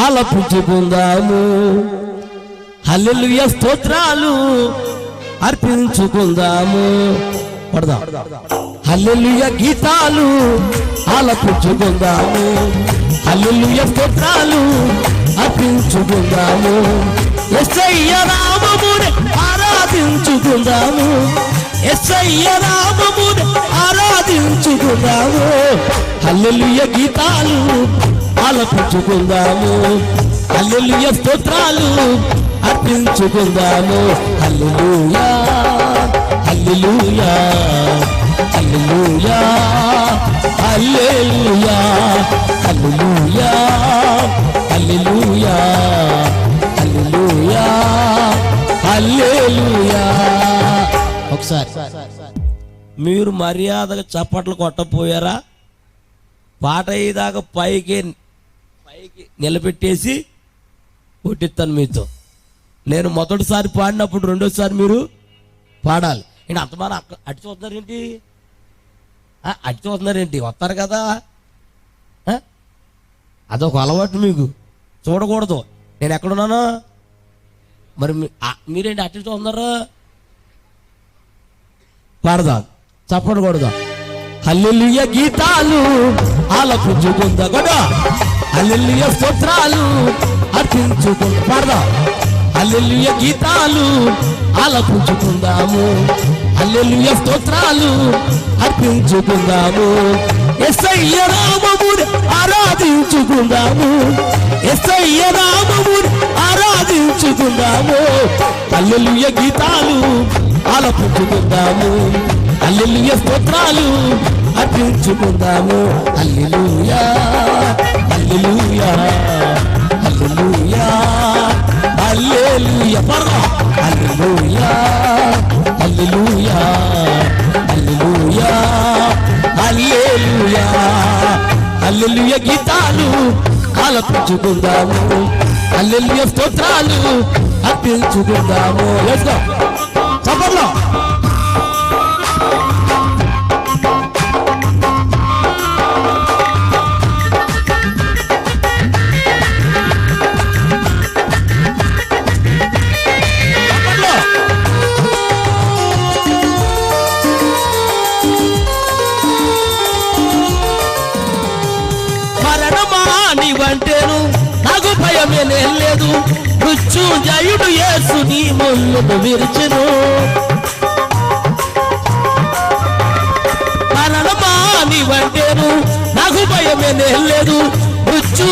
ఆలపించుకుందాము. హల్లెలూయా స్తోత్రాలు అర్పించుకుందాము. పడదాం. హల్లెలూయా గీతాలు ఆలపించుకుందాము. హల్లెలూయా స్తోత్రాలు అర్పించుకుందాము. యేసయ్య నామమునే ఆరాధించుకుందాము. యేసయ్య నామమునే ఆరాధించుకుందాము. హల్లెలూయా గీతాలు ఆలపించుకుందాము. హల్లెలూయా స్తోత్రాలు అర్పించుకుందాము. హల్లెలూయా హల్లెలూయా హల్లెలూయా హల్లెలూయా హల్లెలూయా హల్లెలూయా హల్లెలూయా హల్లెలూయా. ఒకసారి మీరు మర్యాదగా చప్పట్లు కొట్టపోయారా? పాట అయ్యేదాకా పైకి నిలబెట్టేసి కొట్టిస్తాను మీతో. నేను మొదటిసారి పాడినప్పుడు రెండోసారి మీరు పాడాలి. ఏంటి అంతమాన అటు చూస్తున్నారేంటి? అటు చూస్తున్నారేంటి? వస్తారు కదా, అదొక అలవాటు మీకు. చూడకూడదు. నేను ఎక్కడున్నాను మరి మీరేంటి అటు చూస్తున్నారు? పాడదాం, చప్పట్లు కొడదాం. హల్లెలూయా గీతాలు ఆలపించుకుందా కూడా. హల్లెలూయా స్తోత్రాలు అర్పించుకుందా. పాడదాం. హల్లెలూయా గీతాలు ఆలపించుకుందాము. హల్లెలూయా స్తోత్రాలు అర్పించుకుందాము. యేసయ్య నామమునే ఆరాధించుకుందాము. యేసయ్య నామమునే ఆరాధించుకుందాము. హల్లెలూయా గీతాలు ఆలపించుకుందాము. హల్లెలూయా స్తోత్రాలు అర్పించుకుందాము. హల్లెలూయా హల్లెలూయా హల్లెలూయా హల్లెలూయా. హల్లెలూయా హల్లెలూయా హల్లెలూయా హల్లెలూయా. హల్లెలూయా గీతాలు ఆలపించుకుందాము. హల్లెలూయా స్తోత్రాలు అర్పించుకుందాము. Let's go. చప్పట్లు. నీవంటేను నాకు భయమేనే లేదు. మృత్యుంజయుడు యేసు నీ ముళ్ళను విరిచెను. మరణమా నీవంటేను నాకు భయమేనే లేదు. మృత్యు